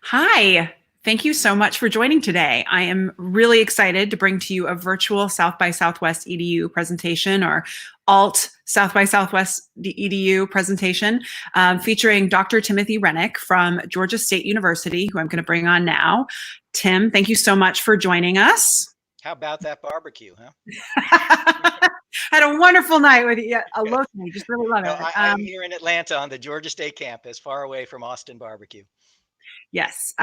Hi, thank you so much for joining today. I am really excited to bring to you a virtual South by Southwest EDU presentation or Alt South by Southwest EDU presentation featuring Dr. Timothy Renick from Georgia State University, who I'm going to bring on now. Tim, thank you so much for joining us. How about that barbecue, huh? Had a wonderful night with you. Yeah, I love it. Just really love No, it. I'm here in Atlanta on the Georgia State campus, far away from Austin barbecue. Yes,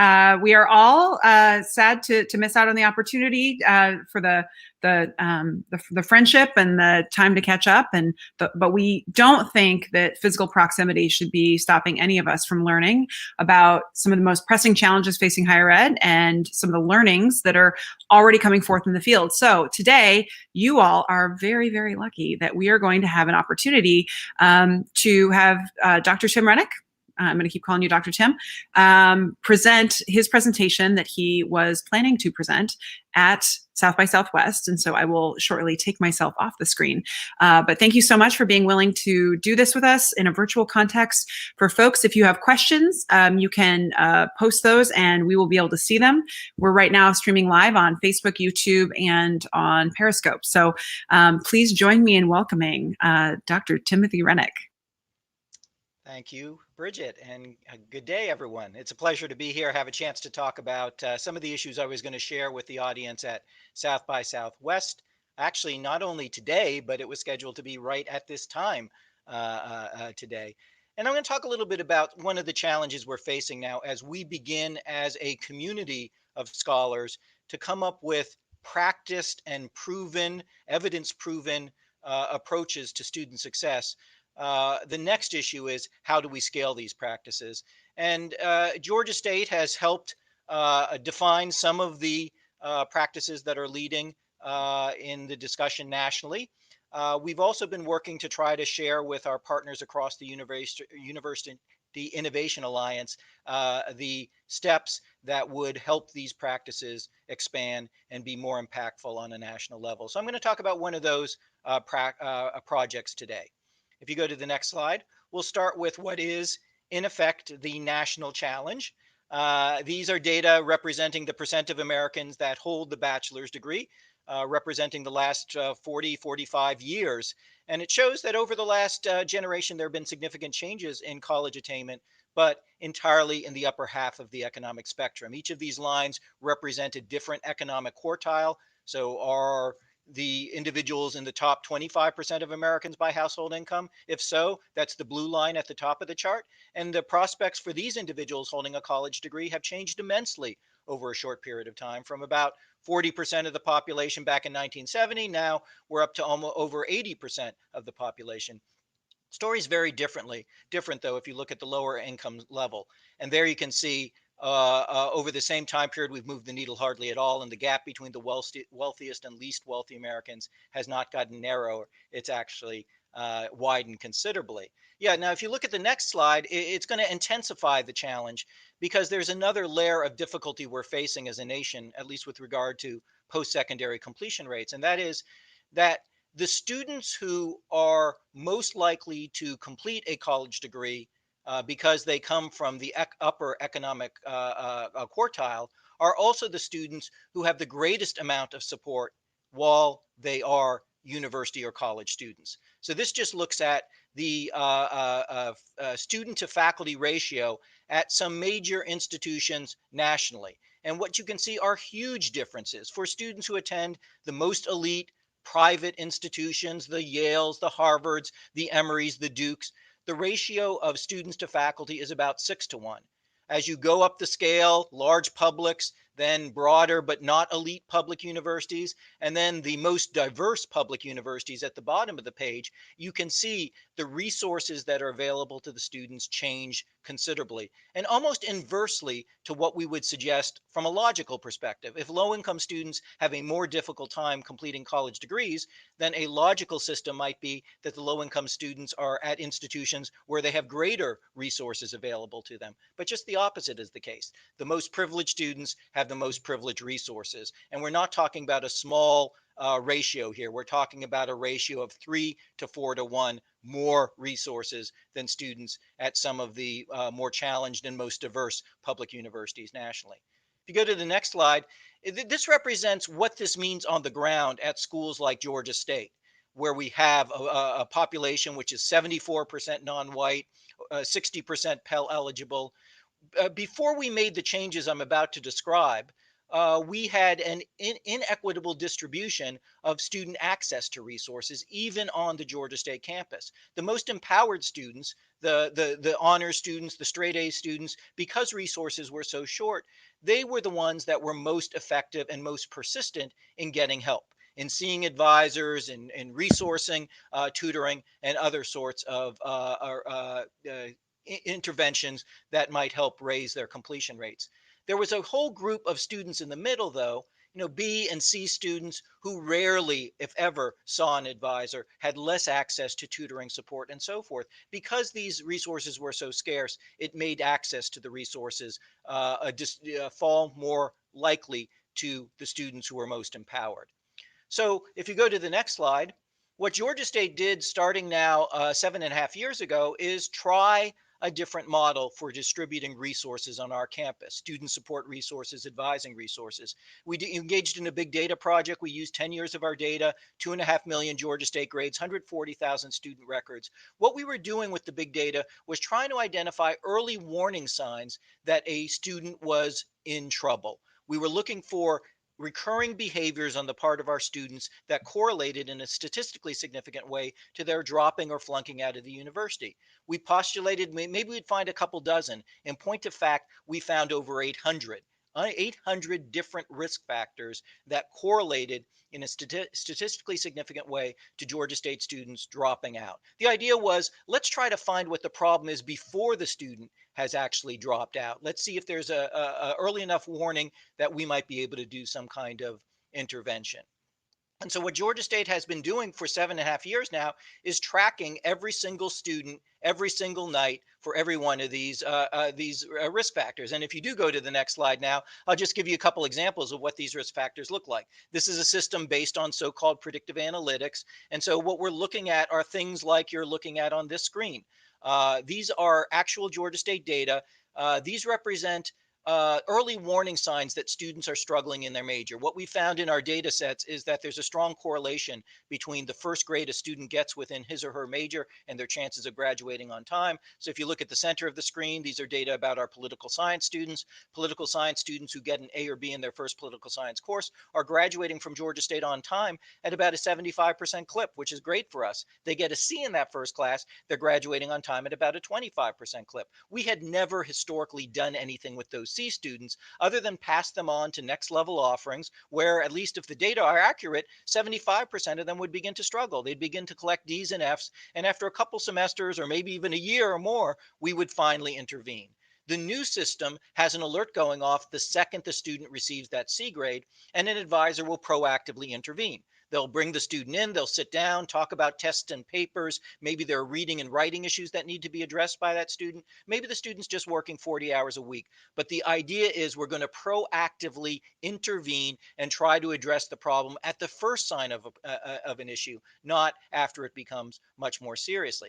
we are all sad to miss out on the opportunity for the friendship and the time to catch up. But we don't think that physical proximity should be stopping any of us from learning about some of the most pressing challenges facing higher ed and some of the learnings that are already coming forth in the field. So today, you all are very, very lucky that we are going to have an opportunity to have Dr. Tim Renick. I'm going to keep calling you Dr. Tim, present his presentation that he was planning to present at South by Southwest. And so I will shortly take myself off the screen. But thank you so much for being willing to do this with us in a virtual context. For folks, if you have questions, you can post those and we will be able to see them. We're right now streaming live on Facebook, YouTube, and on Periscope. So please join me in welcoming Dr. Timothy Renick. Thank you, Bridget, and good day, everyone. It's a pleasure to be here, have a chance to talk about some of the issues I was going to share with the audience at South by Southwest. Actually, not only today, but it was scheduled to be right at this time today. And I'm going to talk a little bit about one of the challenges we're facing now as we begin as a community of scholars to come up with practiced and proven, evidence-proven approaches to student success. The next issue is how do we scale these practices? And Georgia State has helped define some of the practices that are leading in the discussion nationally. We've also been working to try to share with our partners across the University Innovation Alliance the steps that would help these practices expand and be more impactful on a national level. So I'm going to talk about one of those projects today. If you go to the next slide, we'll start with what is, in effect, the national challenge. These are data representing the percent of Americans that hold the bachelor's degree, representing the last 40, 45 years. And it shows that over the last generation, there have been significant changes in college attainment, but entirely in the upper half of the economic spectrum. Each of these lines represent a different economic quartile. So are the individuals in the top 25% of Americans by household income? If so, that's the blue line at the top of the chart. And the prospects for these individuals holding a college degree have changed immensely over a short period of time, from about 40% of the population back in 1970. Now we're up to almost over 80% of the population. Stories vary different though, if you look at the lower income level. And there you can see over the same time period, we've moved the needle hardly at all. And the gap between the wealthiest and least wealthy Americans has not gotten narrower. It's actually widened considerably. Yeah, now if you look at the next slide, it's going to intensify the challenge because there's another layer of difficulty we're facing as a nation, at least with regard to post-secondary completion rates. And that is that the students who are most likely to complete a college degree because they come from the upper economic quartile are also the students who have the greatest amount of support while they are university or college students. So this just looks at the student to faculty ratio at some major institutions nationally. And what you can see are huge differences for students who attend the most elite private institutions, the Yales, the Harvards, the Emorys, the Dukes. The ratio of students to faculty is about 6-1. As you go up the scale, large publics, then broader but not elite public universities, and then the most diverse public universities at the bottom of the page, you can see the resources that are available to the students change considerably. And almost inversely to what we would suggest from a logical perspective. If low-income students have a more difficult time completing college degrees, then a logical system might be that the low-income students are at institutions where they have greater resources available to them. But just the opposite is the case. The most privileged students have have the most privileged resources. And we're not talking about a small ratio here. We're talking about a ratio of 3 to 4 to 1 more resources than students at some of the more challenged and most diverse public universities nationally. If you go to the next slide, this represents what this means on the ground at schools like Georgia State, where we have a population which is 74% non-white, 60% Pell eligible. Before we made the changes I'm about to describe, we had an inequitable distribution of student access to resources, even on the Georgia State campus. The most empowered students, the honor students, the straight A students, because resources were so short, they were the ones that were most effective and most persistent in getting help, in seeing advisors, in resourcing, tutoring, and other sorts of interventions that might help raise their completion rates. There was a whole group of students in the middle, though, B and C students who rarely, if ever, saw an advisor, had less access to tutoring support and so forth. Because these resources were so scarce, it made access to the resources fall more likely to the students who were most empowered. So if you go to the next slide, what Georgia State did starting now 7.5 years ago is try a different model for distributing resources on our campus, student support resources, advising resources. We engaged in a big data project. We used 10 years of our data, 2.5 million Georgia State grades, 140,000 student records. What we were doing with the big data was trying to identify early warning signs that a student was in trouble. We were looking for recurring behaviors on the part of our students that correlated in a statistically significant way to their dropping or flunking out of the university. We postulated maybe we'd find a couple dozen. In point of fact, we found over 800. 800 different risk factors that correlated in a statistically significant way to Georgia State students dropping out. The idea was, let's try to find what the problem is before the student has actually dropped out. Let's see if there's a early enough warning that we might be able to do some kind of intervention. And so what Georgia State has been doing for 7.5 years now is tracking every single student every single night for every one of these risk factors. And if you do go to the next slide now, I'll just give you a couple examples of what these risk factors look like. This is a system based on so-called predictive analytics. And so what we're looking at are things like you're looking at on this screen. These are actual Georgia State data. These represent early warning signs that students are struggling in their major. What we found in our data sets is that there's a strong correlation between the first grade a student gets within his or her major and their chances of graduating on time. So if you look at the center of the screen, these are data about our political science students. Political science students who get an A or B in their first political science course are graduating from Georgia State on time at about a 75% clip, which is great for us. They get a C in that first class, they're graduating on time at about a 25% clip. We had never historically done anything with those C students other than pass them on to next level offerings where, at least if the data are accurate, 75% of them would begin to struggle. They'd begin to collect D's and F's, and after a couple semesters or maybe even a year or more, we would finally intervene. The new system has an alert going off the second the student receives that C grade, and an advisor will proactively intervene. They'll bring the student in, they'll sit down, talk about tests and papers. Maybe there are reading and writing issues that need to be addressed by that student. Maybe the student's just working 40 hours a week. But the idea is we're going to proactively intervene and try to address the problem at the first sign of an issue, not after it becomes much more serious.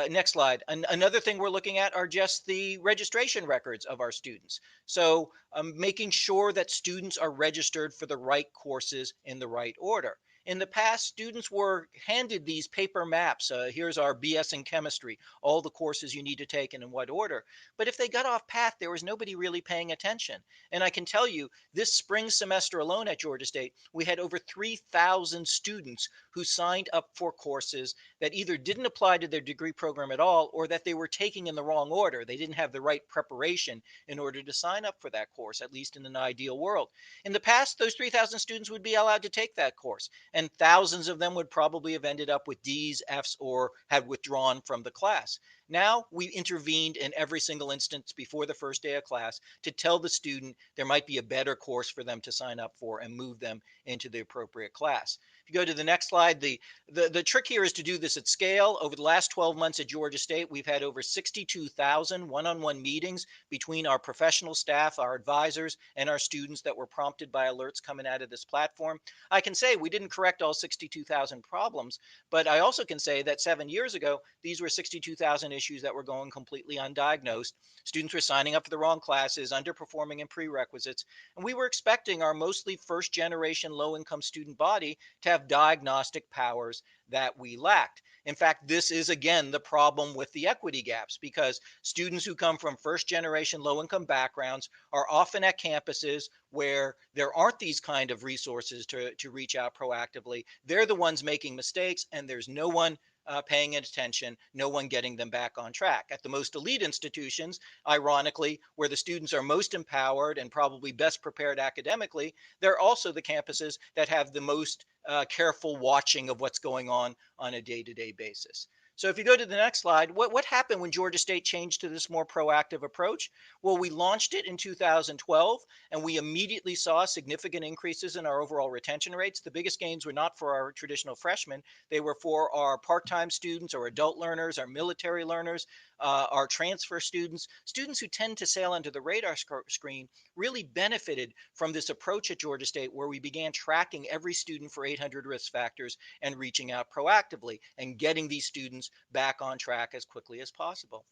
Next slide. Another thing we're looking at are just the registration records of our students. So making sure that students are registered for the right courses in the right order. In the past, students were handed these paper maps. Here's our BS in chemistry, all the courses you need to take and in what order. But if they got off path, there was nobody really paying attention. And I can tell you, this spring semester alone at Georgia State, we had over 3,000 students who signed up for courses that either didn't apply to their degree program at all or that they were taking in the wrong order. They didn't have the right preparation in order to sign up for that course, at least in an ideal world. In the past, those 3,000 students would be allowed to take that course, and thousands of them would probably have ended up with D's, F's, or had withdrawn from the class. Now we intervened in every single instance before the first day of class to tell the student there might be a better course for them to sign up for and move them into the appropriate class. If If you go to the next slide, the trick here is to do this at scale. Over the last 12 months at Georgia State, we've had over 62,000 one-on-one meetings between our professional staff, our advisors, and our students that were prompted by alerts coming out of this platform. I can say we didn't correct all 62,000 problems, but I also can say that 7 years ago, these were 62,000 issues that were going completely undiagnosed. Students were signing up for the wrong classes, underperforming in prerequisites, and we were expecting our mostly first generation low income student body to have diagnostic powers that we lacked. In fact, this is again the problem with the equity gaps, because students who come from first generation low income backgrounds are often at campuses where there aren't these kind of resources to reach out proactively. They're the ones making mistakes, and there's no one paying attention, no one getting them back on track. At the most elite institutions, ironically, where the students are most empowered and probably best prepared academically, they're also the campuses that have the most careful watching of what's going on a day-to-day basis. So if you go to the next slide, what happened when Georgia State changed to this more proactive approach? Well, we launched it in 2012, and we immediately saw significant increases in our overall retention rates. The biggest gains were not for our traditional freshmen. They were for our part-time students, our adult learners, our military learners, our transfer students. Students who tend to sail under the radar screen really benefited from this approach at Georgia State, where we began tracking every student for 800 risk factors and reaching out proactively and getting these students back on track as quickly as possible.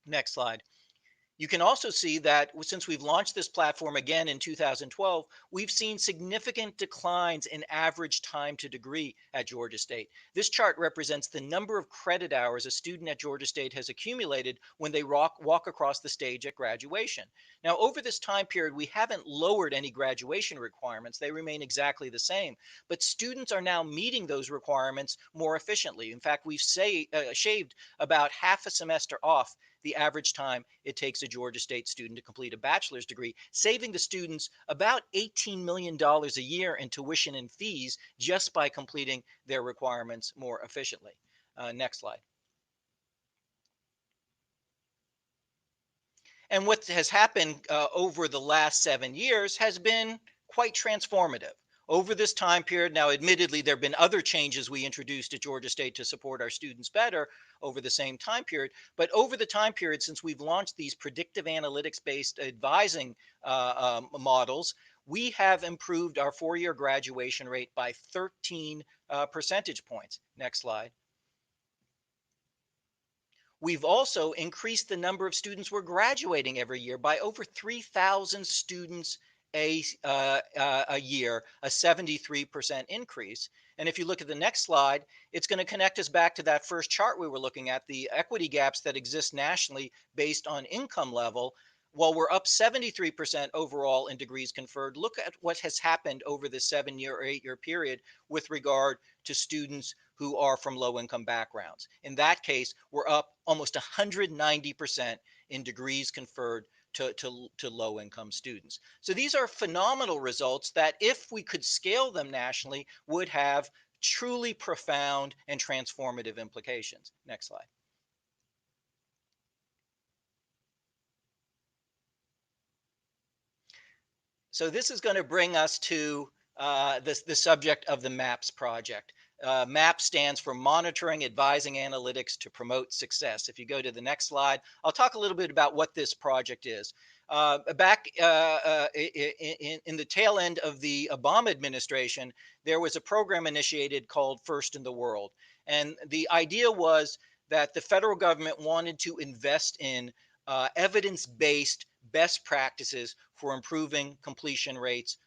Next slide. You can also see that since we've launched this platform again in 2012, we've seen significant declines in average time to degree at Georgia State. This chart represents the number of credit hours a student at Georgia State has accumulated when they walk across the stage at graduation. Now, over this time period, we haven't lowered any graduation requirements. They remain exactly the same, but students are now meeting those requirements more efficiently. In fact, we've shaved about half a semester off the average time it takes a Georgia State student to complete a bachelor's degree, saving the students about $18 million a year in tuition and fees just by completing their requirements more efficiently. Next slide. And what has happened over the last 7 years has been quite transformative. Over this time period, now admittedly, there have been other changes we introduced at Georgia State to support our students better over the same time period. But over the time period since we've launched these predictive analytics based advising models, we have improved our 4-year graduation rate by 13 percentage points. Next slide. We've also increased the number of students we're graduating every year by over 3,000 students a year, a 73% increase. And if you look at the next slide, it's going to connect us back to that first chart we were looking at, the equity gaps that exist nationally based on income level. While we're up 73% overall in degrees conferred, look at what has happened over this 7-year or 8-year period with regard to students who are from low income backgrounds. In that case, we're up almost 190% in degrees conferred to low income students. So these are phenomenal results that, if we could scale them nationally, would have truly profound and transformative implications. Next slide. So this is going to bring us to the subject of the MAPS project. MAP stands for Monitoring, Advising Analytics to Promote Success. If you go to the next slide, I'll talk a little bit about what this project is. Back in the tail end of the Obama administration, there was a program initiated called First in the World. And the idea was that the federal government wanted to invest in evidence-based best practices for improving completion rates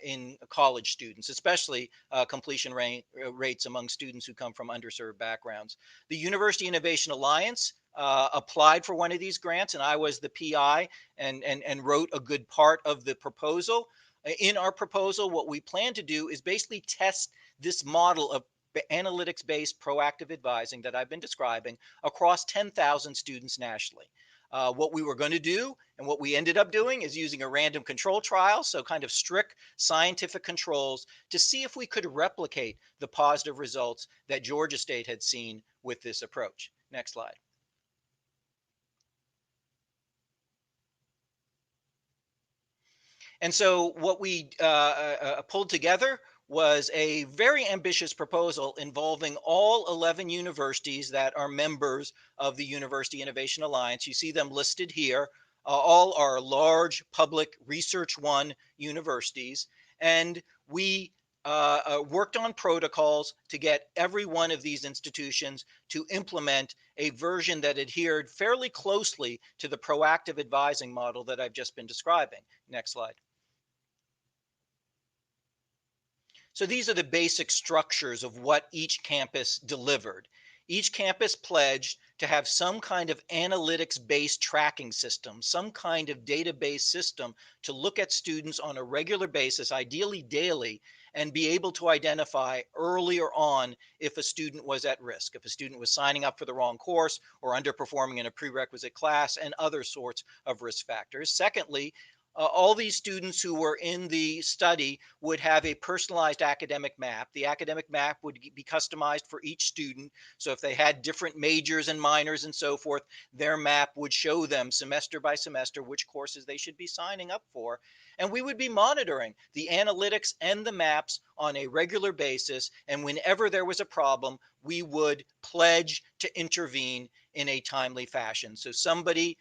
in college students, especially completion rates among students who come from underserved backgrounds. The University Innovation Alliance applied for one of these grants, and I was the PI and wrote a good part of the proposal. In our proposal, what we plan to do is basically test this model of analytics-based proactive advising that I've been describing across 10,000 students nationally. What we were going to do and what we ended up doing is using a random control trial, so kind of strict scientific controls, to see if we could replicate the positive results that Georgia State had seen with this approach. Next slide. And so what we pulled together was a very ambitious proposal involving all 11 universities that are members of the University Innovation Alliance. You see them listed here. All are large public research one universities. And we worked on protocols to get every one of these institutions to implement a version that adhered fairly closely to the proactive advising model that I've just been describing. Next slide. So these are the basic structures of what each campus delivered. Each campus pledged to have some kind of analytics-based tracking system, some kind of database system to look at students on a regular basis, ideally daily, and be able to identify earlier on if a student was at risk, if a student was signing up for the wrong course or underperforming in a prerequisite class, and other sorts of risk factors. Secondly, all these students who were in the study would have a personalized academic map. The academic map would be customized for each student. So if they had different majors and minors and so forth, their map would show them semester by semester which courses they should be signing up for. And we would be monitoring the analytics and the maps on a regular basis. And whenever there was a problem, we would pledge to intervene in a timely fashion. So somebody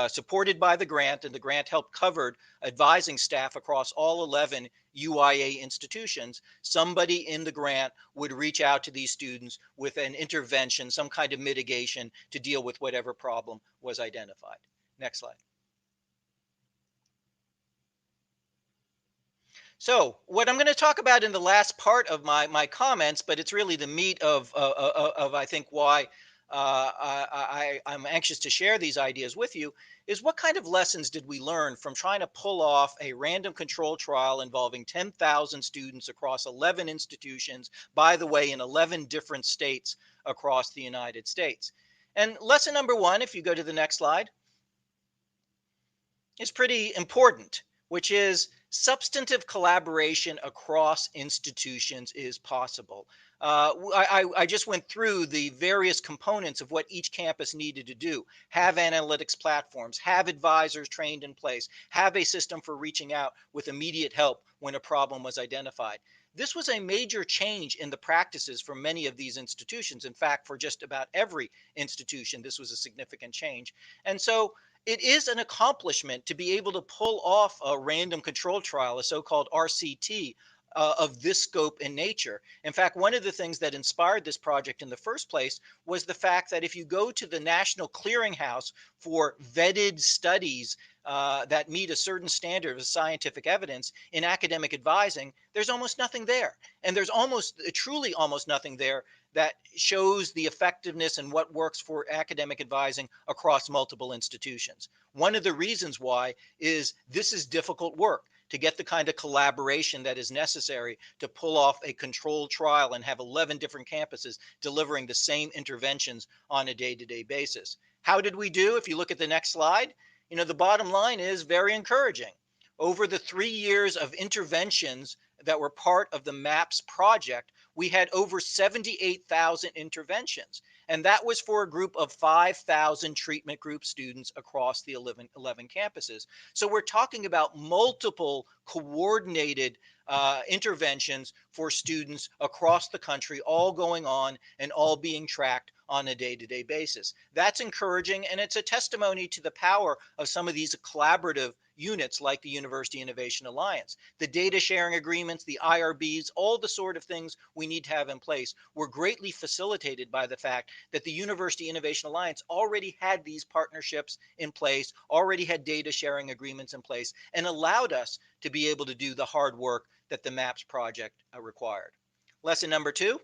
supported by the grant, and the grant helped covered advising staff across all 11 UIA institutions. Somebody in the grant would reach out to these students with an intervention, some kind of mitigation to deal with whatever problem was identified. Next slide. So what I'm going to talk about in the last part of my comments, but it's really the meat of I think why I'm anxious to share these ideas with you, is what kind of lessons did we learn from trying to pull off a random control trial involving 10,000 students across 11 institutions, by the way, in 11 different states across the United States. And lesson number one, if you go to the next slide, is pretty important, which is substantive collaboration across institutions is possible. I just went through the various components of what each campus needed to do: have analytics platforms, have advisors trained in place, have a system for reaching out with immediate help when a problem was identified. This was a major change in the practices for many of these institutions. In fact, for just about every institution, this was a significant change. And so it is an accomplishment to be able to pull off a random control trial, a so-called RCT, of this scope and nature. In fact, one of the things that inspired this project in the first place was the fact that if you go to the National Clearinghouse for vetted studies that meet a certain standard of scientific evidence in academic advising, there's almost nothing there. And there's truly almost nothing there that shows the effectiveness and what works for academic advising across multiple institutions. One of the reasons why is this is difficult work to get the kind of collaboration that is necessary to pull off a controlled trial and have 11 different campuses delivering the same interventions on a day-to-day basis. How did we do? If you look at the next slide, the bottom line is very encouraging. Over the 3 years of interventions that were part of the MAPS project, we had over 78,000 interventions. And that was for a group of 5,000 treatment group students across the 11 campuses. So we're talking about multiple coordinated interventions for students across the country, all going on and all being tracked on a day-to-day basis. That's encouraging, and it's a testimony to the power of some of these collaborative units like the University Innovation Alliance. The data sharing agreements, the IRBs, all the sort of things we need to have in place were greatly facilitated by the fact that the University Innovation Alliance already had these partnerships in place, already had data sharing agreements in place, and allowed us to be able to do the hard work that the MAPS project required. Lesson number two.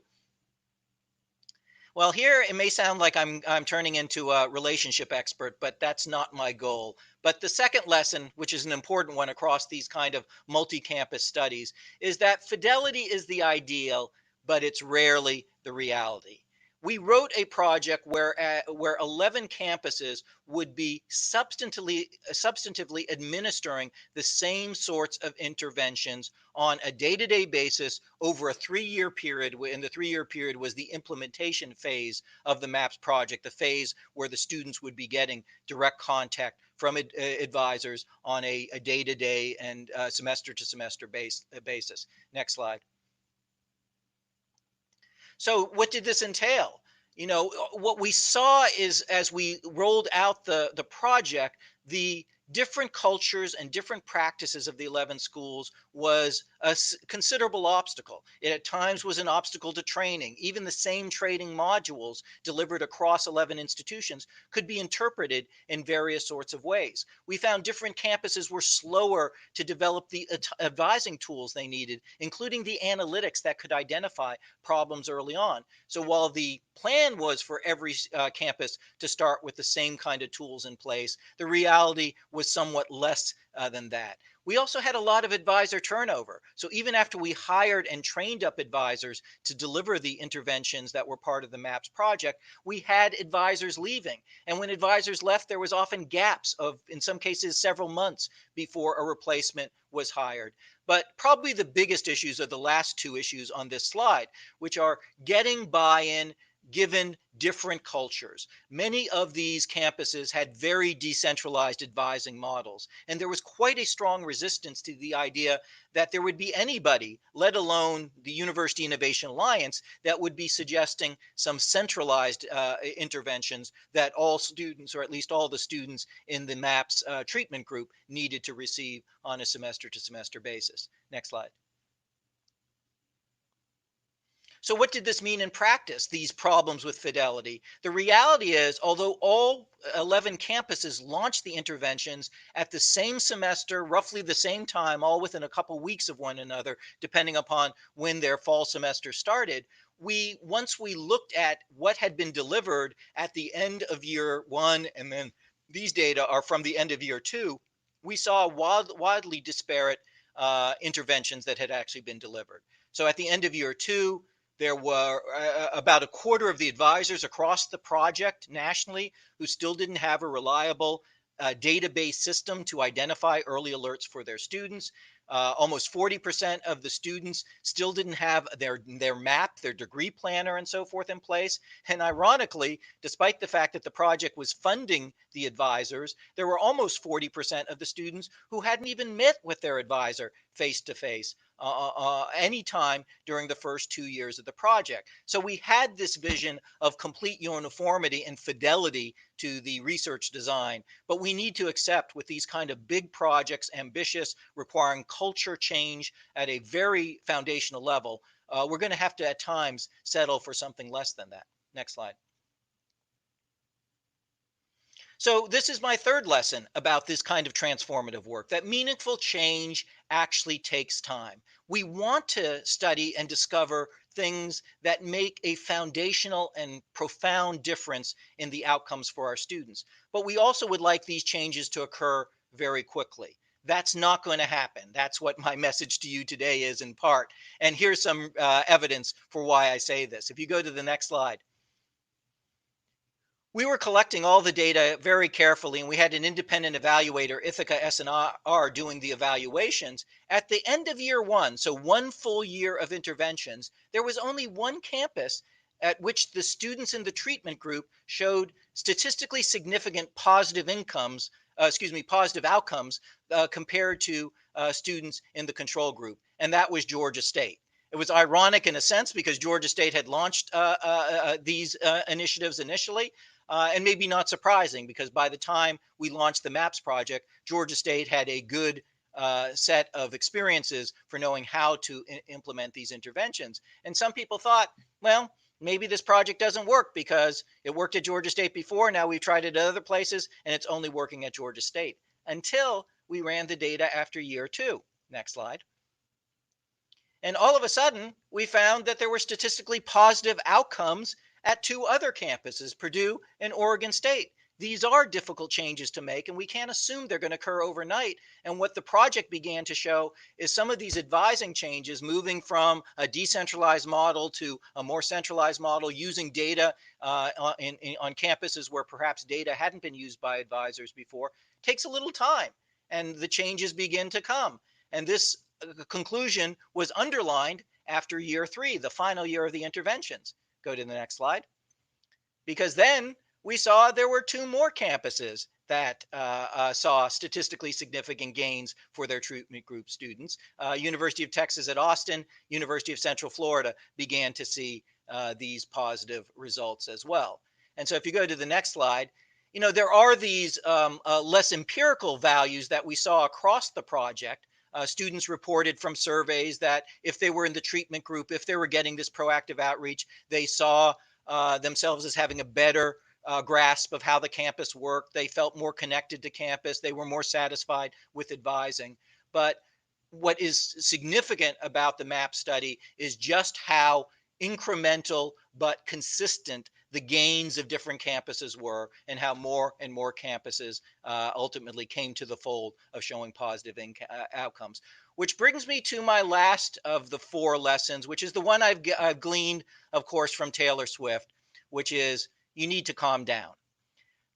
Well, here it may sound like I'm turning into a relationship expert, but that's not my goal. But the second lesson, which is an important one across these kind of multi-campus studies, is that fidelity is the ideal, but it's rarely the reality. We wrote a project where 11 campuses would be substantively administering the same sorts of interventions on a day-to-day basis over a 3-year period, and the 3-year period was the implementation phase of the MAPS project, the phase where the students would be getting direct contact from advisors on a day-to-day and semester-to-semester basis. Next slide. So what did this entail? What we saw is as we rolled out the project, the different cultures and different practices of the 11 schools was a considerable obstacle. It at times was an obstacle to training. Even the same training modules delivered across 11 institutions could be interpreted in various sorts of ways. We found different campuses were slower to develop the advising tools they needed, including the analytics that could identify problems early on. So while the plan was for every campus to start with the same kind of tools in place, the reality was somewhat less than that. We also had a lot of advisor turnover. So even after we hired and trained up advisors to deliver the interventions that were part of the MAPS project, we had advisors leaving. And when advisors left, there was often gaps of, in some cases, several months before a replacement was hired. But probably the biggest issues are the last two issues on this slide, which are getting buy-in given different cultures. Many of these campuses had very decentralized advising models, and there was quite a strong resistance to the idea that there would be anybody, let alone the University Innovation Alliance, that would be suggesting some centralized interventions that all students, or at least all the students in the MAPS treatment group, needed to receive on a semester-to-semester basis. Next slide. So what did this mean in practice, these problems with fidelity? The reality is, although all 11 campuses launched the interventions at the same semester, roughly the same time, all within a couple weeks of one another, depending upon when their fall semester started, once we looked at what had been delivered at the end of year one, and then these data are from the end of year two, we saw wildly disparate interventions that had actually been delivered. So at the end of year two, there were about a quarter of the advisors across the project nationally who still didn't have a reliable database system to identify early alerts for their students. Almost 40% of the students still didn't have their map, their degree planner, and so forth in place. And ironically, despite the fact that the project was funding the advisors, there were almost 40% of the students who hadn't even met with their advisor face to face anytime during the first 2 years of the project. So we had this vision of complete uniformity and fidelity to the research design, but we need to accept with these kind of big projects, ambitious, requiring culture change at a very foundational level, we're going to have to at times settle for something less than that. Next slide. So this is my third lesson about this kind of transformative work, that meaningful change actually takes time. We want to study and discover things that make a foundational and profound difference in the outcomes for our students. But we also would like these changes to occur very quickly. That's not going to happen. That's what my message to you today is in part. And here's some evidence for why I say this. If you go to the next slide. We were collecting all the data very carefully, and we had an independent evaluator, Ithaca S&R, doing the evaluations. At the end of year one, so one full year of interventions, there was only one campus at which the students in the treatment group showed statistically significant positive outcomes compared to students in the control group, and that was Georgia State. It was ironic in a sense because Georgia State had launched these initiatives initially, and maybe not surprising because by the time we launched the MAPS project, Georgia State had a good set of experiences for knowing how to implement these interventions. And some people thought, well, maybe this project doesn't work because it worked at Georgia State before. Now we've tried it at other places and it's only working at Georgia State, until we ran the data after year two. Next slide. And all of a sudden, we found that there were statistically positive outcomes at two other campuses, Purdue and Oregon State. These are difficult changes to make, and we can't assume they're going to occur overnight. And what the project began to show is some of these advising changes, moving from a decentralized model to a more centralized model, using data on campuses where perhaps data hadn't been used by advisors before, takes a little time, and the changes begin to come. And this conclusion was underlined after year three, the final year of the interventions. Go to the next slide. Because then we saw there were two more campuses that saw statistically significant gains for their treatment group students. University of Texas at Austin, University of Central Florida began to see these positive results as well. And so if you go to the next slide, there are these less empirical values that we saw across the project. Students reported from surveys that if they were in the treatment group, if they were getting this proactive outreach, they saw themselves as having a better grasp of how the campus worked. They felt more connected to campus. They were more satisfied with advising. But what is significant about the MAP study is just how incremental but consistent the gains of different campuses were, and how more and more campuses ultimately came to the fold of showing positive outcomes. Which brings me to my last of the 4 lessons, which is the one I've gleaned, of course, from Taylor Swift, which is you need to calm down.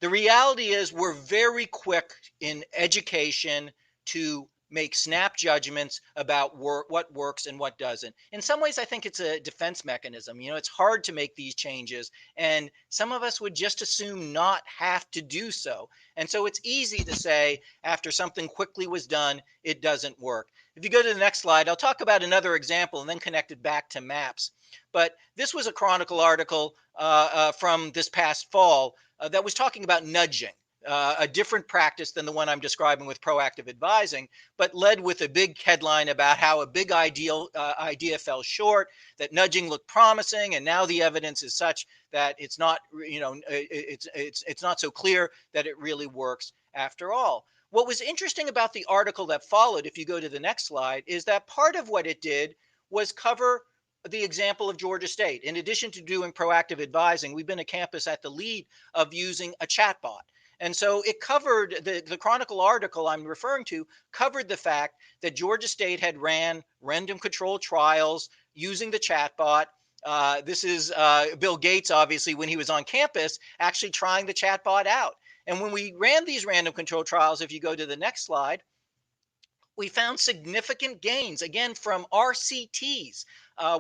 The reality is we're very quick in education to make snap judgments about what works and what doesn't. In some ways, I think it's a defense mechanism. It's hard to make these changes, and some of us would just assume not have to do so. And so it's easy to say after something quickly was done, it doesn't work. If you go to the next slide, I'll talk about another example and then connect it back to maps. But this was a Chronicle article from this past fall that was talking about nudging, a different practice than the one I'm describing with proactive advising, but led with a big headline about how a big idea fell short, that nudging looked promising, and now the evidence is such that it's not, it's not so clear that it really works after all. What was interesting about the article that followed, if you go to the next slide, is that part of what it did was cover the example of Georgia State. In addition to doing proactive advising, we've been a campus at the lead of using a chatbot. And so it covered, the Chronicle article I'm referring to covered the fact that Georgia State had ran random control trials using the chatbot. This is Bill Gates, obviously, when he was on campus, actually trying the chatbot out. And when we ran these random control trials, if you go to the next slide, we found significant gains, again, from RCTs.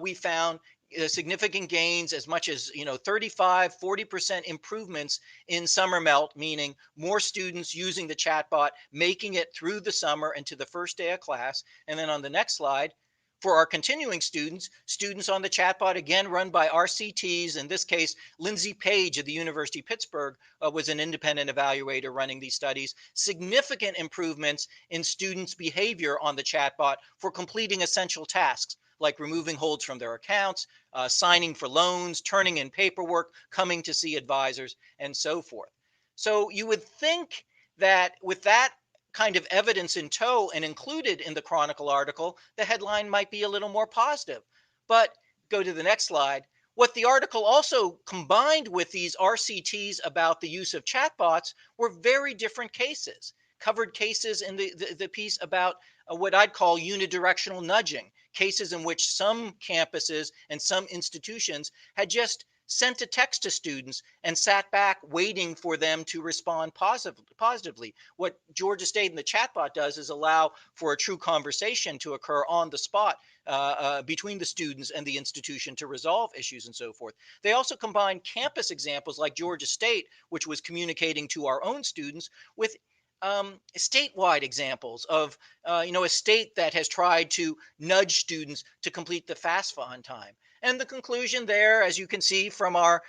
We found significant gains as much as 35, 40% improvements in summer melt, meaning more students using the chatbot, making it through the summer and to the first day of class. And then on the next slide, for our continuing students on the chatbot, again run by RCTs, in this case, Lindsay Page of the University of Pittsburgh was an independent evaluator running these studies, significant improvements in students' behavior on the chatbot for completing essential tasks, like removing holds from their accounts, signing for loans, turning in paperwork, coming to see advisors, and so forth. So you would think that with that kind of evidence in tow and included in the Chronicle article, the headline might be a little more positive. But go to the next slide. What the article also combined with these RCTs about the use of chatbots were very different cases. Covered cases in the piece about what I'd call unidirectional nudging, cases in which some campuses and some institutions had just sent a text to students and sat back waiting for them to respond positively. What Georgia State and the chatbot does is allow for a true conversation to occur on the spot between the students and the institution to resolve issues and so forth. They also combine campus examples like Georgia State, which was communicating to our own students, with statewide examples of a state that has tried to nudge students to complete the FAFSA on time. And the conclusion there, as you can see from our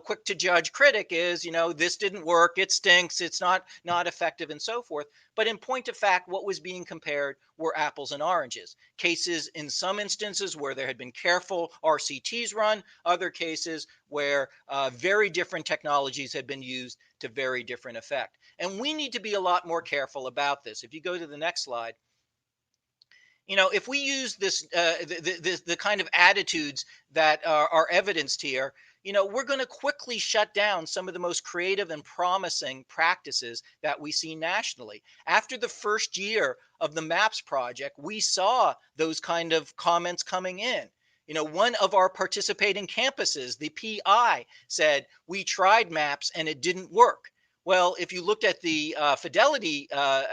quick to judge critic, is this didn't work, it stinks, it's not effective, and so forth. But in point of fact, what was being compared were apples and oranges. Cases in some instances where there had been careful RCTs run, other cases where very different technologies had been used to very different effect. And we need to be a lot more careful about this. If you go to the next slide, if we use this, the kind of attitudes that are evidenced here, we're going to quickly shut down some of the most creative and promising practices that we see nationally. After the first year of the MAPS project, we saw those kind of comments coming in. One of our participating campuses, the PI, said, "We tried MAPS and it didn't work." Well, if you looked at the fidelity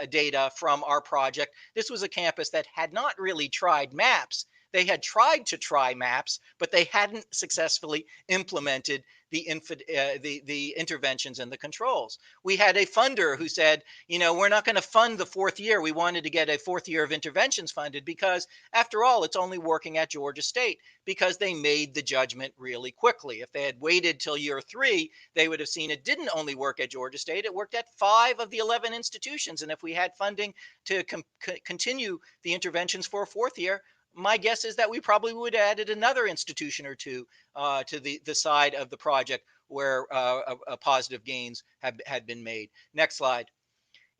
data from our project, this was a campus that had not really tried MAPS. They had tried to try maps, but they hadn't successfully implemented the interventions and the controls. We had a funder who said, we're not going to fund the fourth year. We wanted to get a fourth year of interventions funded because, after all, it's only working at Georgia State, because they made the judgment really quickly. If they had waited till year 3, they would have seen it didn't only work at Georgia State, it worked at 5 of the 11 institutions. And if we had funding to continue the interventions for a fourth year, my guess is that we probably would have added another institution or two to the side of the project where positive gains had been made. Next slide.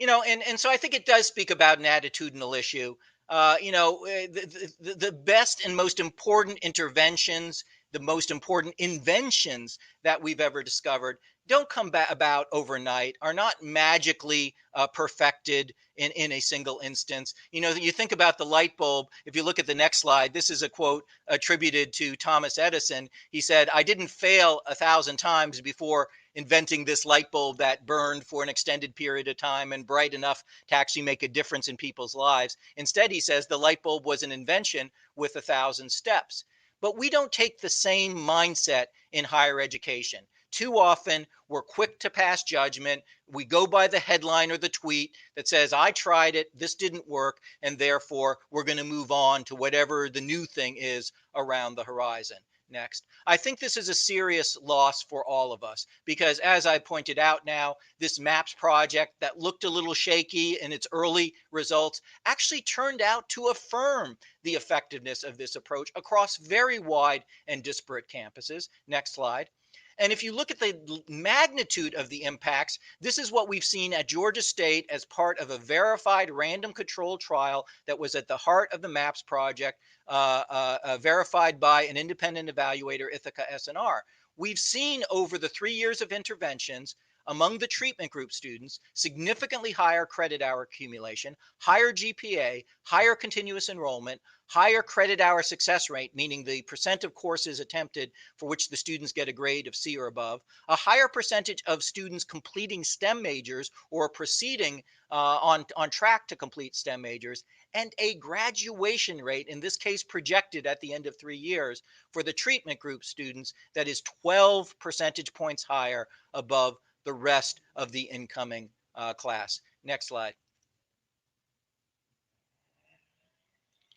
And so I think it does speak about an attitudinal issue. The best and most important interventions, the most important inventions that we've ever discovered don't come about overnight, are not magically perfected in a single instance. You think about the light bulb. If you look at the next slide, this is a quote attributed to Thomas Edison. He said, "I didn't fail 1,000 times before inventing this light bulb that burned for an extended period of time and bright enough to actually make a difference in people's lives." Instead, he says the light bulb was an invention with 1,000 steps. But we don't take the same mindset in higher education. Too often, we're quick to pass judgment. We go by the headline or the tweet that says, "I tried it, this didn't work, and therefore we're going to move on to whatever the new thing is around the horizon." Next. I think this is a serious loss for all of us because, as I pointed out now, this MAPS project that looked a little shaky in its early results actually turned out to affirm the effectiveness of this approach across very wide and disparate campuses. Next slide. And if you look at the magnitude of the impacts, this is what we've seen at Georgia State as part of a verified random control trial that was at the heart of the MAPS project, verified by an independent evaluator, Ithaca S&R. We've seen over the 3 years of interventions among the treatment group students, significantly higher credit hour accumulation, higher GPA, higher continuous enrollment, higher credit hour success rate, meaning the percent of courses attempted for which the students get a grade of C or above, a higher percentage of students completing STEM majors or proceeding on track to complete STEM majors, and a graduation rate, in this case projected at the end of 3 years, for the treatment group students that is 12 percentage points higher above the rest of the incoming class. Next slide.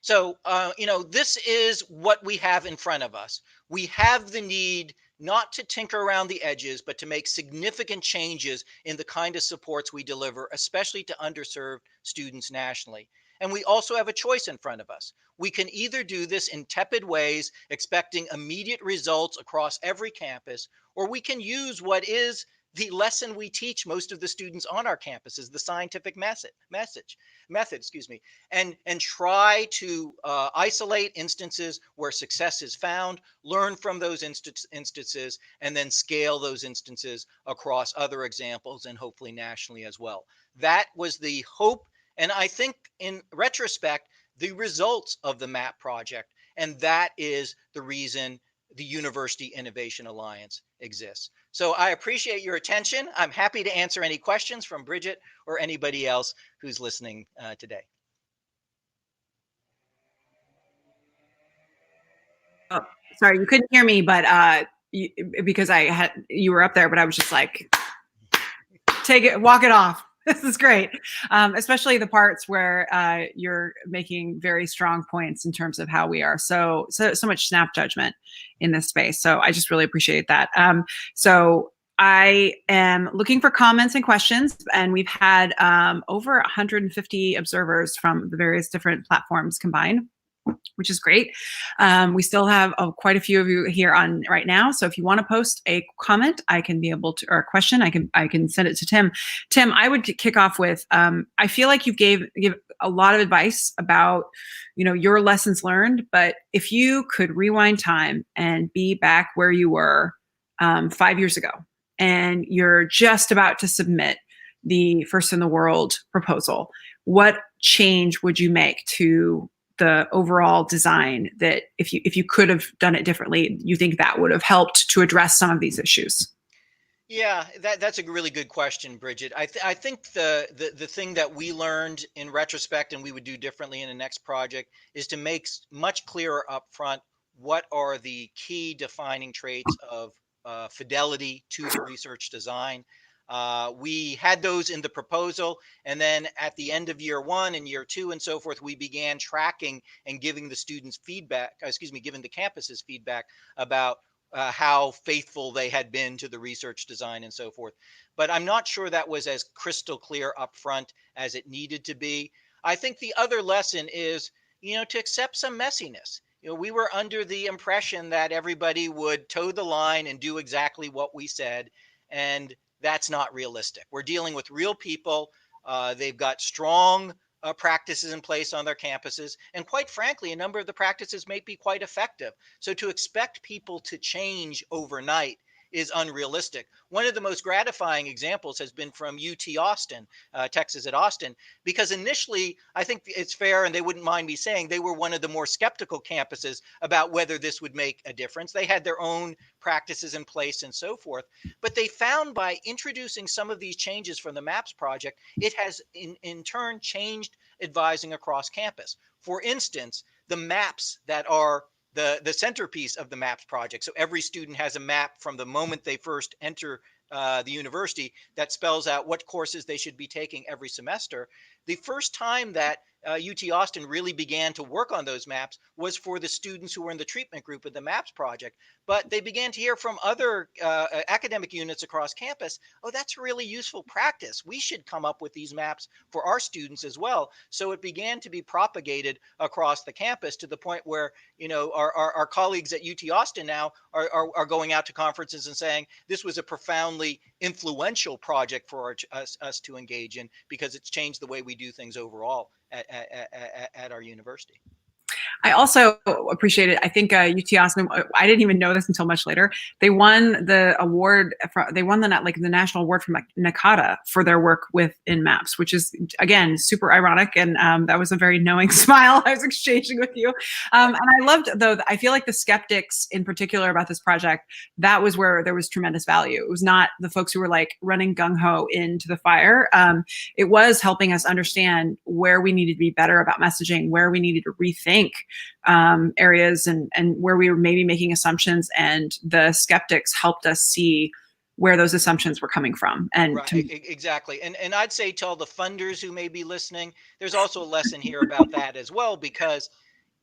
So, this is what we have in front of us. We have the need not to tinker around the edges, but to make significant changes in the kind of supports we deliver, especially to underserved students nationally. And we also have a choice in front of us. We can either do this in tepid ways, expecting immediate results across every campus, or we can use what is the lesson we teach most of the students on our campuses, the scientific method, and try to isolate instances where success is found, learn from those instances, and then scale those instances across other examples and hopefully nationally as well. That was the hope, and I think in retrospect, the results of the MAP project, and that is the reason the University Innovation Alliance exists. So I appreciate your attention. I'm happy to answer any questions from Bridget or anybody else who's listening today. Oh, sorry, you couldn't hear me, but because you were up there, but I was just like, take it, walk it off. This is great, especially the parts where you're making very strong points in terms of how we are so much snap judgment in this space. So I just really appreciate that. So I am looking for comments and questions, and we've had over 150 observers from the various different platforms combined, which is great. We still have quite a few of you here on right now. So if you want to post a comment, I can be able to, or a question, I can send it to Tim. Tim, I would kick off with, I feel like you give a lot of advice about, your lessons learned, but if you could rewind time and be back where you were 5 years ago, and you're just about to submit the first in the world proposal, what change would you make to the overall design that if you could have done it differently, you think that would have helped to address some of these issues? Yeah, that's a really good question, Bridget. I think the thing that we learned in retrospect and we would do differently in the next project is to make much clearer upfront what are the key defining traits of fidelity to the research design. We had those in the proposal, and then at the end of year one and year two and so forth, we began tracking and giving the students feedback, excuse me, giving the campuses feedback about how faithful they had been to the research design and so forth. But I'm not sure that was as crystal clear up front as it needed to be. I think the other lesson is, to accept some messiness. We were under the impression that everybody would toe the line and do exactly what we said. And that's not realistic. We're dealing with real people. They've got strong practices in place on their campuses. And quite frankly, a number of the practices may be quite effective. So to expect people to change overnight is unrealistic. One of the most gratifying examples has been from UT Austin, Texas at Austin, because initially, I think it's fair, and they wouldn't mind me saying, they were one of the more skeptical campuses about whether this would make a difference. They had their own practices in place and so forth. But they found by introducing some of these changes from the MAPS project, it has in turn changed advising across campus. For instance, the maps that are the centerpiece of the MAPS project. So every student has a map from the moment they first enter the university that spells out what courses they should be taking every semester. The first time that UT Austin really began to work on those maps was for the students who were in the treatment group of the MAPS project. But they began to hear from other academic units across campus, oh, that's a really useful practice. We should come up with these maps for our students as well. So it began to be propagated across the campus to the point where, our colleagues at UT Austin now are going out to conferences and saying this was a profoundly influential project for us to engage in because it's changed the way we do things overall at our university. I also appreciate it. I think UT Austin, I didn't even know this until much later. They won the award. They won the national award from NACADA for their work within MAPS, which is, again, super ironic. And that was a very knowing smile I was exchanging with you. And I loved, though, I feel like the skeptics in particular about this project, that was where there was tremendous value. It was not the folks who were like running gung-ho into the fire. It was helping us understand where we needed to be better about messaging, where we needed to rethink areas and where we were maybe making assumptions, and the skeptics helped us see where those assumptions were coming from. And right, exactly. And I'd say to all the funders who may be listening, there's also a lesson here about that as well, because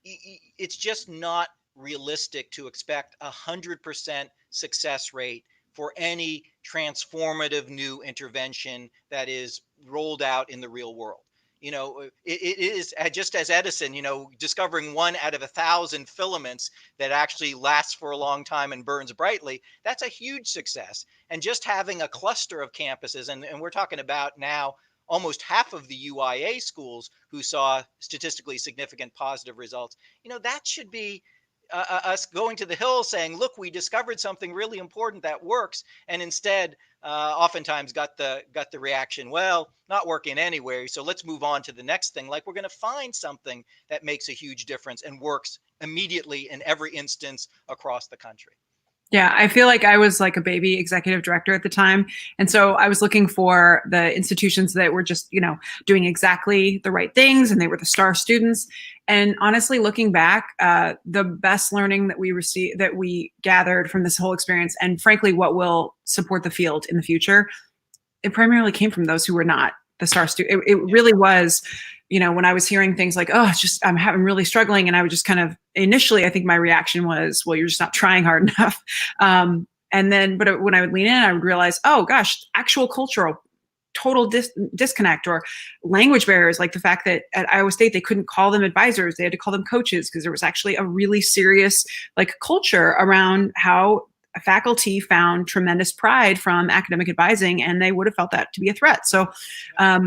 it's just not realistic to expect 100% success rate for any transformative new intervention that is rolled out in the real world. It is just as Edison, discovering 1 out of 1,000 filaments that actually lasts for a long time and burns brightly. That's a huge success. And just having a cluster of campuses, and we're talking about now almost half of the UIA schools who saw statistically significant positive results, that should be us going to the hill saying, look, we discovered something really important that works. And instead, oftentimes got the reaction, well, not working anyway, so let's move on to the next thing. Like, we're going to find something that makes a huge difference and works immediately in every instance across the country. Yeah, I feel like I was like a baby executive director at the time. And so I was looking for the institutions that were just, doing exactly the right things, and they were the star students. And honestly, looking back, the best learning that we gathered from this whole experience, and frankly, what will support the field in the future, it primarily came from those who were not the star student. It really was, when I was hearing things like, oh, I'm really struggling. And I would just kind of, initially, I think my reaction was, well, you're just not trying hard enough. But when I would lean in, I would realize, oh gosh, actual cultural total disconnect, or language barriers, like the fact that at Iowa State, they couldn't call them advisors. They had to call them coaches, because there was actually a really serious culture around how faculty found tremendous pride from academic advising, and they would have felt that to be a threat. So I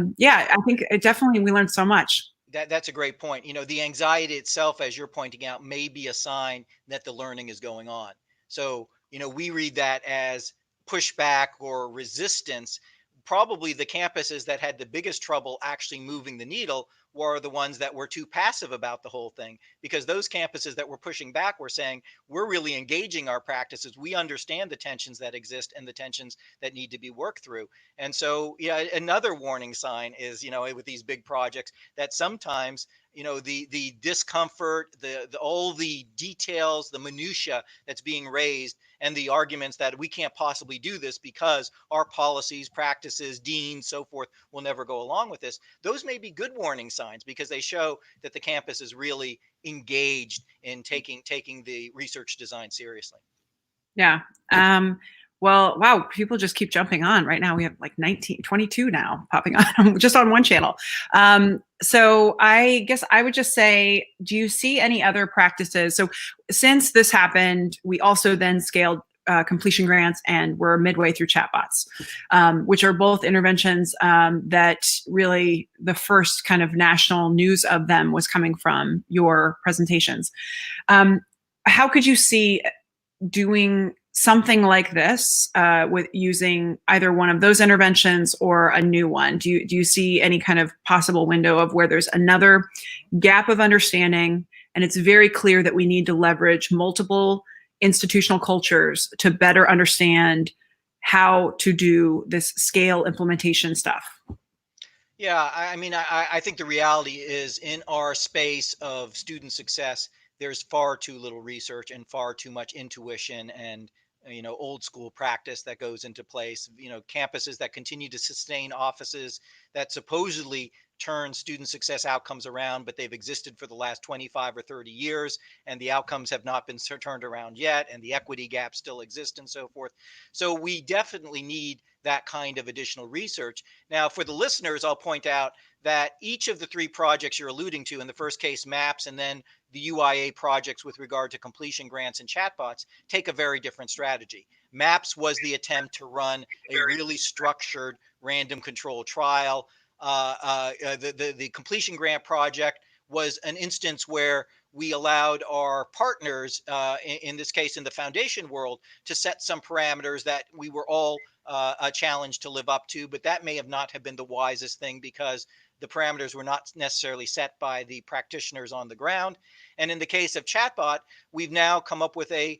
think we learned so much. That's a great point. The anxiety itself, as you're pointing out, may be a sign that the learning is going on. So, we read that as pushback or resistance. Probably the campuses that had the biggest trouble actually moving the needle were the ones that were too passive about the whole thing, because those campuses that were pushing back were saying, we're really engaging our practices. We understand the tensions that exist and the tensions that need to be worked through. And so, yeah, another warning sign is, with these big projects, that sometimes, the discomfort, the all the details, the minutia that's being raised, and the arguments that we can't possibly do this because our policies, practices, deans, so forth will never go along with this. Those may be good warning signs, because they show that the campus is really engaged in taking the research design seriously. Yeah. Well, wow, people just keep jumping on. Right now we have like 22 now popping on just on one channel. So I guess I would just say, do you see any other practices? So since this happened, we also then scaled completion grants, and we're midway through chatbots, which are both interventions that really the first kind of national news of them was coming from your presentations. How could you see doing something like this with using either one of those interventions or a new one? Do you see any kind of possible window of where there's another gap of understanding, and it's very clear that we need to leverage multiple institutional cultures to better understand how to do this scale implementation stuff? Yeah, I think the reality is, in our space of student success, there's far too little research and far too much intuition and old school practice that goes into place. Campuses that continue to sustain offices that supposedly turn student success outcomes around, but they've existed for the last 25 or 30 years, and the outcomes have not been turned around yet, and the equity gaps still exist, and so forth. So we definitely need that kind of additional research. Now, for the listeners, I'll point out that each of the three projects you're alluding to, in the first case, MAPS, and then the UIA projects with regard to completion grants and chatbots, take a very different strategy. MAPS was the attempt to run a really structured random control trial. The completion grant project was an instance where we allowed our partners, in this case in the foundation world, to set some parameters that we were all challenged to live up to, but that may have not have been the wisest thing, because the parameters were not necessarily set by the practitioners on the ground. And in the case of chatbot, we've now come up with a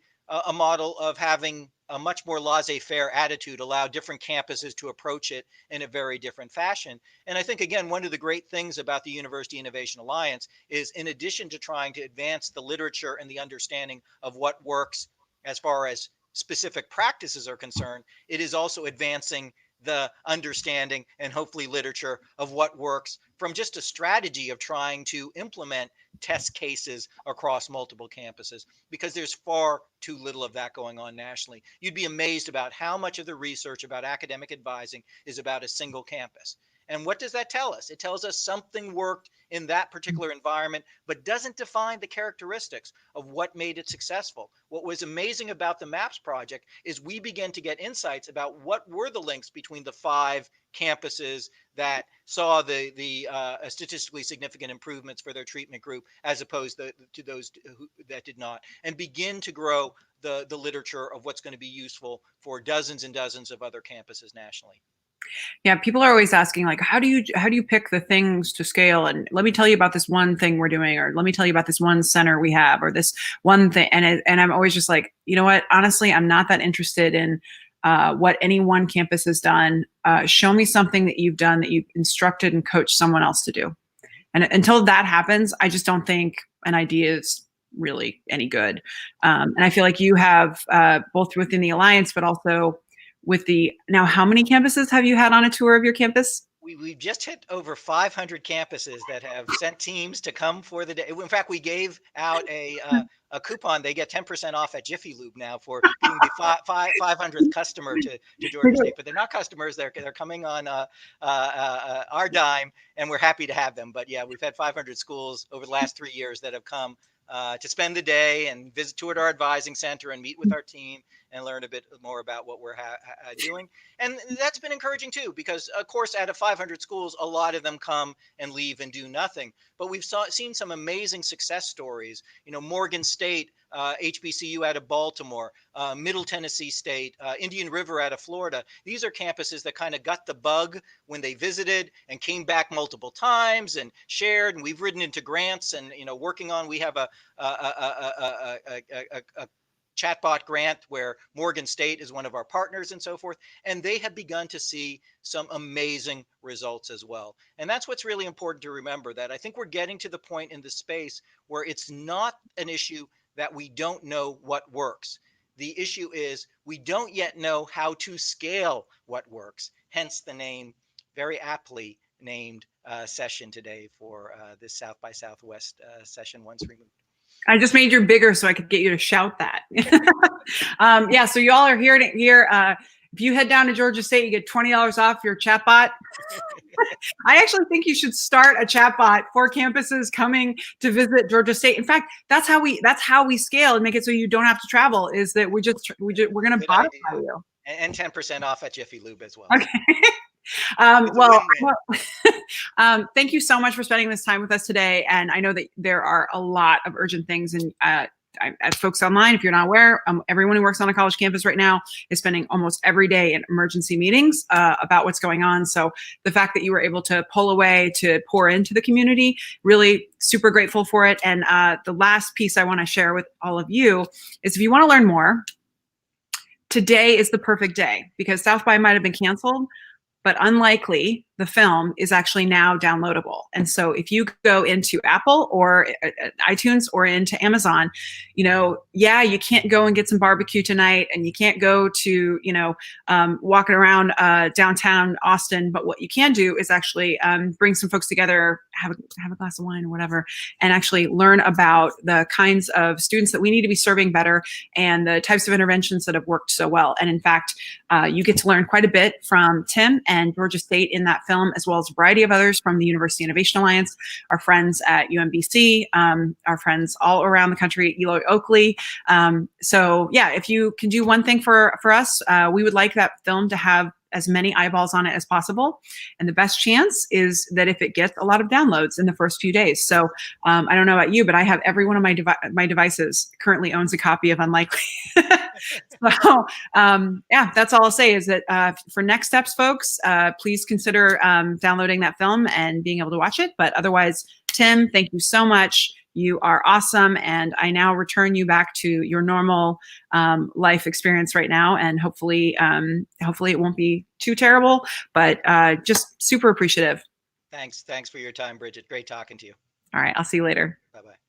model of having a much more laissez-faire attitude, allow different campuses to approach it in a very different fashion. And I think, again, one of the great things about the University Innovation Alliance is, in addition to trying to advance the literature and the understanding of what works as far as specific practices are concerned, it is also advancing the understanding and hopefully literature of what works from just a strategy of trying to implement test cases across multiple campuses, because there's far too little of that going on nationally. You'd be amazed about how much of the research about academic advising is about a single campus. And what does that tell us? It tells us something worked in that particular environment, but doesn't define the characteristics of what made it successful. What was amazing about the MAPS project is we began to get insights about what were the links between the 5 campuses that saw the statistically significant improvements for their treatment group, as opposed to those that did not, and begin to grow the literature of what's going to be useful for dozens and dozens of other campuses nationally. Yeah, people are always asking, like, how do you pick the things to scale? And let me tell you about this one thing we're doing, or let me tell you about this one center we have, or this one thing. And I'm always just like, you know what? Honestly, I'm not that interested in what any one campus has done. Show me something that you've done that you've instructed and coached someone else to do. And until that happens, I just don't think an idea is really any good. And I feel like you have both within the Alliance, but also with now, how many campuses have you had on a tour of your campus? We've just hit over 500 campuses that have sent teams to come for the day. In fact, we gave out a coupon. They get 10% off at Jiffy Lube now for being the 500th customer to Georgia State. But they're not customers. They're coming on our dime, and we're happy to have them. But yeah, we've had 500 schools over the last 3 years that have come to spend the day and tour our advising center and meet with our team and learn a bit more about what we're doing. And that's been encouraging too, because of course, out of 500 schools, a lot of them come and leave and do nothing. But we've seen some amazing success stories. Morgan State, HBCU out of Baltimore, Middle Tennessee State, Indian River out of Florida. These are campuses that kind of got the bug when they visited and came back multiple times and shared. And we've ridden into grants and working on. We have a chatbot grant where Morgan State is one of our partners and so forth. And they have begun to see some amazing results as well. And that's what's really important to remember, that I think we're getting to the point in the space where it's not an issue that we don't know what works. The issue is we don't yet know how to scale what works, hence the name, very aptly named session today for this South by Southwest session once removed. I just made you bigger so I could get you to shout that. Yeah, so y'all are here. If you head down to Georgia State, you get $20 off your chatbot. I actually think you should start a chatbot for campuses coming to visit Georgia State. In fact, that's how we scale and make it so you don't have to travel. Is that we're going to bot you and 10% off at Jiffy Lube as well. Okay. Thank you so much for spending this time with us today. And I know that there are a lot of urgent things, and as folks online, if you're not aware, everyone who works on a college campus right now is spending almost every day in emergency meetings about what's going on. So the fact that you were able to pull away to pour into the community, really super grateful for it. And the last piece I want to share with all of you is, if you want to learn more, today is the perfect day, because South by might have been canceled, but unlikely, the film is actually now downloadable. And so if you go into Apple or iTunes or into Amazon, yeah, you can't go and get some barbecue tonight, and you can't go to, walking around downtown Austin. But what you can do is actually bring some folks together, have a glass of wine or whatever, and actually learn about the kinds of students that we need to be serving better and the types of interventions that have worked so well. And in fact, you get to learn quite a bit from Tim and Georgia State in that film, as well as a variety of others from the University Innovation Alliance, our friends at UMBC, our friends all around the country at Eloy Oakley. So yeah, if you can do one thing for us, we would like that film to have as many eyeballs on it as possible. And the best chance is that if it gets a lot of downloads in the first few days. So I don't know about you, but I have every one of my devices currently owns a copy of Unlikely. So yeah, that's all I'll say, is that for next steps, folks, please consider downloading that film and being able to watch it. But otherwise, Tim, thank you so much. You are awesome. And I now return you back to your normal life experience right now. And hopefully it won't be too terrible, but just super appreciative. Thanks for your time, Bridget. Great talking to you. All right. I'll see you later. Bye-bye.